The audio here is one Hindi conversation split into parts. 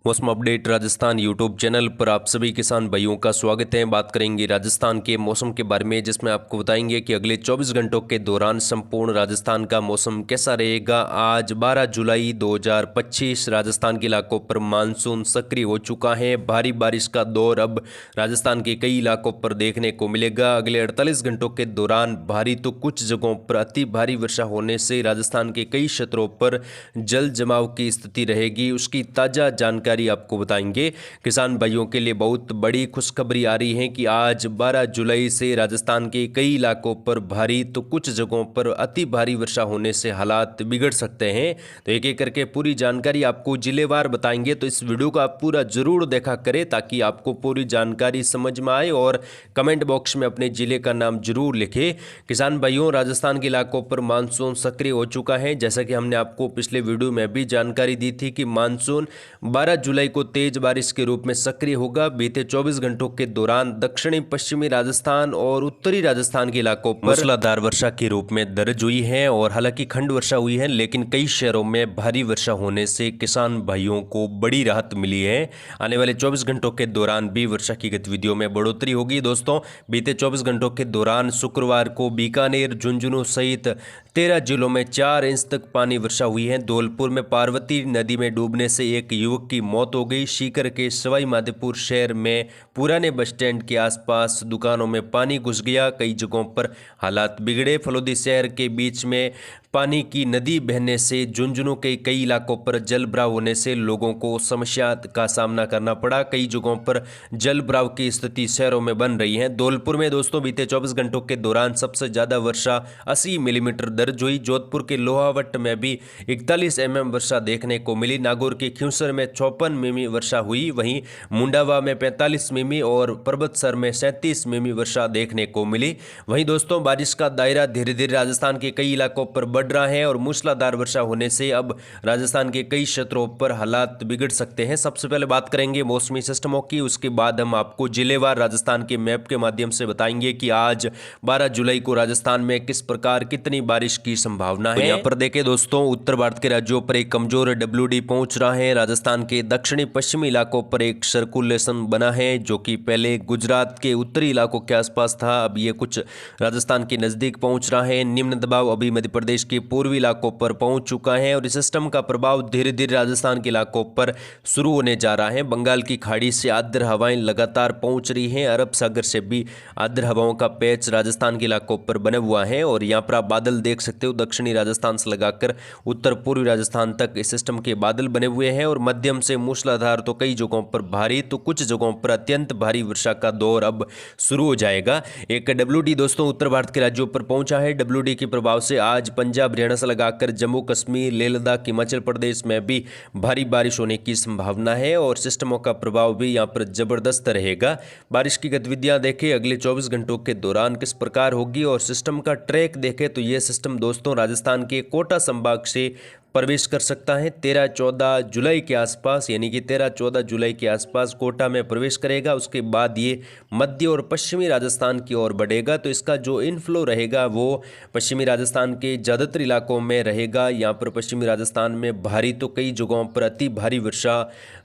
मौसम अपडेट राजस्थान यूट्यूब चैनल पर आप सभी किसान भाइयों का स्वागत है। बात करेंगे राजस्थान के मौसम के बारे में, जिसमें आपको बताएंगे कि अगले 24 घंटों के दौरान संपूर्ण राजस्थान का मौसम कैसा रहेगा। आज 12 जुलाई 2025 राजस्थान के इलाकों पर मानसून सक्रिय हो चुका है। भारी बारिश का दौर अब राजस्थान के कई इलाकों पर देखने को मिलेगा। अगले 48 घंटों के दौरान भारी तो कुछ जगहों पर अति भारी वर्षा होने से राजस्थान के कई क्षेत्रों पर जल जमाव की स्थिति रहेगी। उसकी ताज़ा जानकारी आपको बताएंगे। किसान भाइयों के लिए बहुत बड़ी खुशखबरी आ रही है कि आज 12 जुलाई से राजस्थान के कई इलाकों पर भारी तो कुछ जगहों पर अति भारी वर्षा होने से हालात बिगड़ सकते हैं। तो एक एक करके पूरी जानकारी आपको जिलेवार बताएंगे, तो इस वीडियो को आप पूरा जरूर देखा करें ताकि आपको पूरी जानकारी समझ में आए और कमेंट बॉक्स में अपने जिले का नाम जरूर लिखें। किसान भाइयों, राजस्थान के इलाकों पर मानसून सक्रिय हो चुका है। जैसा कि हमने आपको पिछले वीडियो में भी जानकारी दी थी कि मानसून 12 जुलाई को तेज बारिश के रूप में सक्रिय होगा। बीते 24 घंटों के दौरान दक्षिणी पश्चिमी राजस्थान और उत्तरी राजस्थान के इलाकों पर मूसलाधार वर्षा के रूप में दर्ज हुई है और हालांकि खंड वर्षा हुई है, लेकिन कई शहरों में भारी वर्षा होने से किसान भाइयों को बड़ी राहत मिली है। आने वाले 24 घंटों के दौरान भी वर्षा की गतिविधियों में बढ़ोतरी होगी। दोस्तों, बीते 24 घंटों के दौरान शुक्रवार को बीकानेर, झुंझुनू सहित 13 जिलों में 4 इंच तक पानी वर्षा हुई है। धौलपुर में पार्वती नदी में डूबने से एक युवक की मौत हो गई। सीकर के सवाई माधोपुर शहर में पुराने बस स्टैंड के आसपास दुकानों में पानी घुस गया। कई जगहों पर हालात बिगड़े। फलोदी शहर के बीच में पानी की नदी बहने से झुंझुनू के कई इलाकों पर जल भराव होने से लोगों को समस्या का सामना करना पड़ा। कई जगहों पर जल भराव की स्थिति शहरों में बन रही है। धौलपुर में दोस्तों बीते 24 घंटों के दौरान सबसे ज्यादा वर्षा 80 मिलीमीटर दर्ज हुई। जोधपुर के लोहावट में भी 41 mm वर्षा देखने को मिली। नागौर के खिंवसर में 54 मिमी वर्षा हुई। वहीं मुंडावा में 45 मिमी और पर्वतसर में 37 मिमी वर्षा देखने को मिली। वहीं दोस्तों, बारिश का दायरा धीरे धीरे राजस्थान के कई इलाकों पर बढ़ रहा है और मूसलाधार वर्षा होने से अब राजस्थान के कई क्षेत्रों पर हालात बिगड़ सकते हैं। सबसे पहले बात करेंगे मौसमी सिस्टमों की, उसके बाद हम आपको जिलेवार राजस्थान के मैप के माध्यम से बताएंगे कि आज 12 जुलाई को राजस्थान में किस प्रकार कितनी बारिश की संभावना है। यहाँ पर देखें दोस्तों, उत्तर भारत के राज्यों पर एक कमजोर WD पहुंच रहा है। राजस्थान के दक्षिणी पश्चिमी इलाकों पर एक सर्कुलेशन बना है जो कि पहले गुजरात के उत्तरी इलाकों के आसपास था, अब ये कुछ राजस्थान के नजदीक पहुंच रहा है। निम्न दबाव अभी मध्य प्रदेश के पूर्वी इलाकों पर पहुंच चुका है और इस सिस्टम का प्रभाव धीरे धीरे राजस्थान के इलाकों पर शुरू होने जा रहा है। बंगाल की खाड़ी से आर्द्र हवाएं लगातार पहुंच रही हैं। अरब सागर से भी आर्द्र हवाओं का पैच राजस्थान के इलाकों पर बना हुआ है और यहाँ पर आप बादल देख सकते हो। दक्षिणी राजस्थान से लगाकर उत्तर पूर्वी राजस्थान तक इस सिस्टम के बादल बने हुए हैं और मध्यम से मूसलाधार तो कई जगहों पर भारी तो कुछ जगहों पर अत्यंत भारी वर्षा का दौर अब शुरू हो जाएगा। एक WD दोस्तों उत्तर भारत के राज्यों पर पहुंचा है। WD के प्रभाव से आज पंजाब, हरियाणा से लगाकर जम्मू कश्मीर, लेह लद्दाख, हिमाचल प्रदेश में भी भारी बारिश होने की संभावना है और सिस्टमों का प्रभाव भी यहां पर जबरदस्त रहेगा। बारिश की गतिविधियां देखें अगले 24 घंटों के दौरान किस प्रकार होगी और सिस्टम का ट्रैक देखें तो यह सिस्टम दोस्तों राजस्थान के कोटा संभाग से प्रवेश कर सकता है 13-14 जुलाई के आसपास, यानी कि 13-14 जुलाई के आसपास कोटा में प्रवेश करेगा। उसके बाद ये मध्य और पश्चिमी राजस्थान की ओर बढ़ेगा, तो इसका जो इनफ्लो रहेगा वो पश्चिमी राजस्थान के ज़्यादातर इलाकों में रहेगा। यहाँ पर पश्चिमी राजस्थान में भारी तो कई जगहों पर अति भारी वर्षा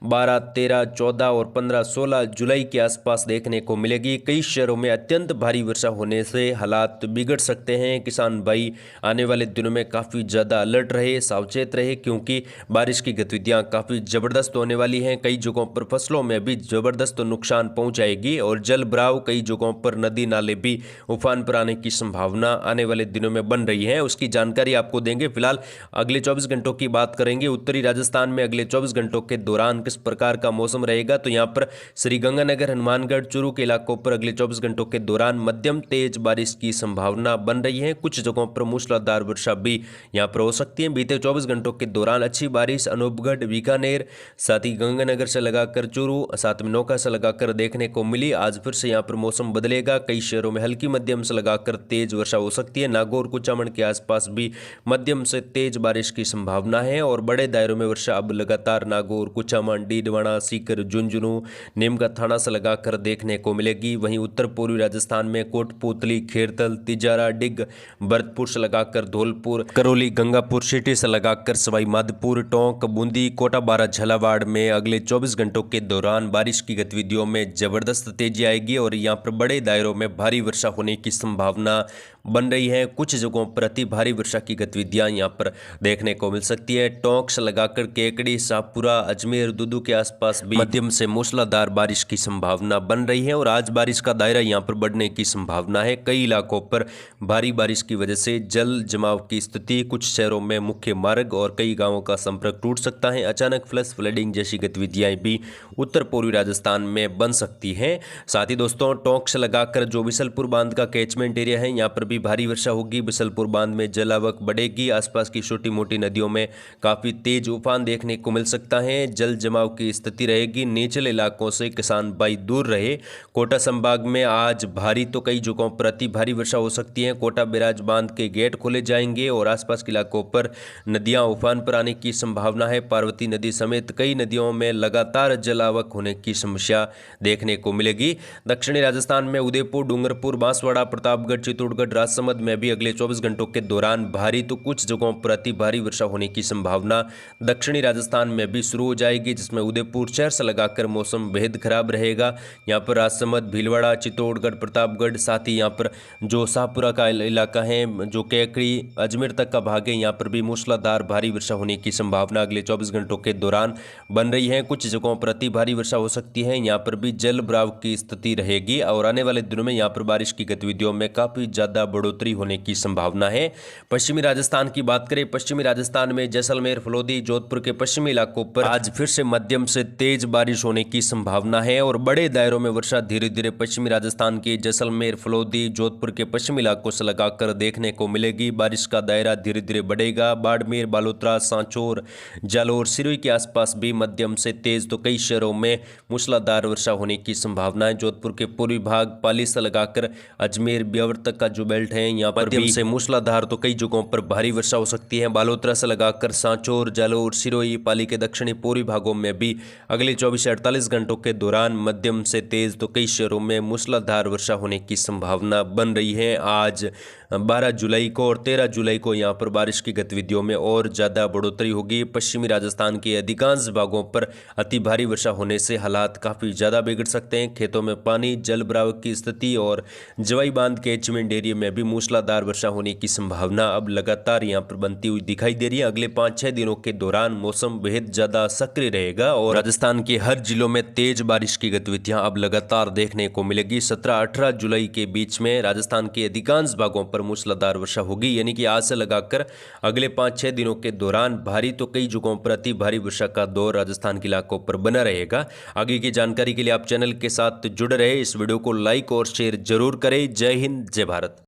12, 13, 14 और 15, 16 जुलाई के आसपास देखने को मिलेगी। कई शहरों में अत्यंत भारी वर्षा होने से हालात बिगड़ सकते हैं। किसान भाई आने वाले दिनों में काफ़ी ज़्यादा अलर्ट रहे, सावचेत रहे, क्योंकि बारिश की गतिविधियां काफी जबरदस्त होने वाली हैं। कई जगहों पर फसलों में भी जबरदस्त नुकसान पहुंचाएगी और जल भराव कई जगहों पर नदी नाले भी उफान पर आने की संभावना आने वाले दिनों में बन रही है। उसकी जानकारी आपको देंगे। फिलहाल अगले 24 घंटों की बात करेंगे। उत्तरी राजस्थान में अगले 24 घंटों के दौरान किस प्रकार का मौसम रहेगा, तो यहाँ पर श्रीगंगानगर, हनुमानगढ़, चूरू के इलाकों पर अगले 24 घंटों के दौरान मध्यम तेज बारिश की संभावना बन रही है। कुछ जगहों पर मूसलाधार वर्षा भी यहाँ पर हो सकती है। बीते 24 घंटों के दौरान अच्छी बारिश अनूपगढ़, बीकानेर, साथ ही गंगानगर से लगाकर चूरू, साथ में नौका से लगाकर देखने को मिली। आज फिर से यहाँ पर मौसम बदलेगा। कई शहरों में हल्की मध्यम से लगाकर तेज वर्षा हो सकती है। नागौर, कुचामन के आसपास भी मध्यम से तेज बारिश की संभावना है और बड़े दायरों में वर्षा अब लगातार नागौर, कुचामन, डीडवाना, सीकर, झुंझुनू, नीमका थाना से लगाकर देखने को मिलेगी। वहीं उत्तर पूर्वी राजस्थान में कोटपुतली, खेरतल, तिजारा, डिग, भरतपुर से लगाकर धौलपुर, करौली, गंगापुर सिटी से लगा लगाकर सवाई माधोपुर, टोंक, बूंदी, कोटा बारा, झालावाड़ में अगले 24 घंटों के दौरान बारिश की गतिविधियों में जबरदस्त तेजी आएगी और यहां पर बड़े दायरों में भारी वर्षा होने की संभावना बन रही है। कुछ जगहों पर अति भारी वर्षा की गतिविधियां यहां पर देखने को मिल सकती है। टोंक से लगाकर केकड़ी, शाहपुरा, अजमेर, दुदू के आसपास भी मध्यम से मूसलाधार बारिश की संभावना बन रही है और आज बारिश का दायरा यहां पर बढ़ने की संभावना है। कई इलाकों पर भारी बारिश की वजह से जल जमाव की स्थिति, कुछ शहरों में मुख्य मार्ग और कई गांवों का संपर्क टूट सकता है। अचानक फ्लश फ्लडिंग जैसी गतिविधियां भी उत्तर पूर्वी राजस्थान में बन सकती हैं। साथ ही दोस्तों, टोंक से लगाकर जो बिसलपुर बांध का कैचमेंट एरिया है, यहाँ पर भी भारी वर्षा होगी। बिसलपुर बांध में जल आवक बढ़ेगी। आसपास की छोटी मोटी नदियों में काफी तेज उफान देखने को मिल सकता है। जल जमाव की स्थिति रहेगी। निचले इलाकों से किसान भाई दूर रहे। कोटा संभाग में आज भारी तो कई जगहों पर अति भारी वर्षा हो सकती है। कोटा बैराज बांध के गेट खोले जाएंगे और आसपास के इलाकों पर नदियां उफान पर आने की संभावना है। पार्वती नदी समेत कई नदियों में लगातार जल आवक होने की समस्या देखने को मिलेगी। दक्षिणी राजस्थान में उदयपुर, डूंगरपुर, बांसवाड़ा, प्रतापगढ़, चित्तौड़गढ़, राजसमंद में भी अगले 24 घंटों के दौरान भारी तो कुछ जगहों पर अति भारी वर्षा होने की संभावना दक्षिणी राजस्थान में भी शुरू हो जाएगी, जिसमें उदयपुर शहर से लगाकर मौसम बेहद खराब रहेगा। यहाँ पर राजसमंद, भीलवाड़ा, चित्तौड़गढ़, प्रतापगढ़, साथ ही यहाँ पर जो शाहपुरा का इलाका है, जो केकड़ी, अजमेर तक का भाग है, यहाँ पर भी मूसलाधार भारी वर्षा होने की संभावना अगले 24 घंटों के दौरान बन रही है। कुछ जगहों पर अति भारी वर्षा हो सकती है। यहाँ पर भी जल भराव की स्थिति रहेगी और आने वाले दिनों में यहाँ पर बारिश की गतिविधियों में काफी ज्यादा बढ़ोतरी होने की संभावना है। पश्चिमी राजस्थान की बात करें, पश्चिमी राजस्थान में जैसलमेर, फलोदी, जोधपुर के पश्चिमी इलाकों पर आज फिर से मध्यम से तेज बारिश होने की संभावना है और बड़े दायरों में वर्षा धीरे धीरे पश्चिमी राजस्थान के जैसलमेर, फलोदी, जोधपुर के पश्चिमी इलाकों से लगाकर देखने को मिलेगी। बारिश का दायरा धीरे धीरे बढ़ेगा। बाड़मेर, बालोतरा, सांचौर, जालोर, सिरोही के आसपास भी मध्यम से तेज तो कई शहरों में मूसलाधार वर्षा होने की संभावना है। जोधपुर के पूर्वी भाग, पाली से लगाकर अजमेर, ब्यावर तक का जो बेल्ट है, यहाँ पर मध्यम से मूसलाधार तो कई जगहों पर भारी वर्षा हो सकती है। बालोतरा से लगाकर सांचौर, जालोर, सिरोही, पाली के दक्षिणी पूर्वी भागों में भी अगले 24 से 48 घंटों के दौरान मध्यम से तेज तो कई शहरों में मूसलाधार वर्षा होने की संभावना बन रही है। आज 12 जुलाई को और 13 जुलाई को यहाँ पर बारिश की गतिविधियों में और ज़्यादा बढ़ोतरी होगी। पश्चिमी राजस्थान के अधिकांश भागों पर अति भारी वर्षा होने से हालात काफ़ी ज़्यादा बिगड़ सकते हैं। खेतों में पानी, जल भराव की स्थिति और जवाई बांध के कैचमेंट एरिया में भी मूसलाधार वर्षा होने की संभावना अब लगातार यहाँ पर बनती हुई दिखाई दे रही है। अगले 5-6 दिनों के दौरान मौसम बेहद ज़्यादा सक्रिय रहेगा और राजस्थान के हर जिलों में तेज बारिश की गतिविधियां अब लगातार देखने को मिलेगी। 17-18 जुलाई के बीच में राजस्थान के अधिकांश भागों पर मूसलाधार वर्षा होगी, यानी कि आज से लगाकर अगले 5-6 दिनों के दौरान भारी तो कई जगहों पर अति भारी वर्षा का दौर राजस्थान के इलाकों पर बना रहेगा। आगे की जानकारी के लिए आप चैनल के साथ जुड़े रहे। इस वीडियो को लाइक और शेयर जरूर करें। जय हिंद, जय भारत।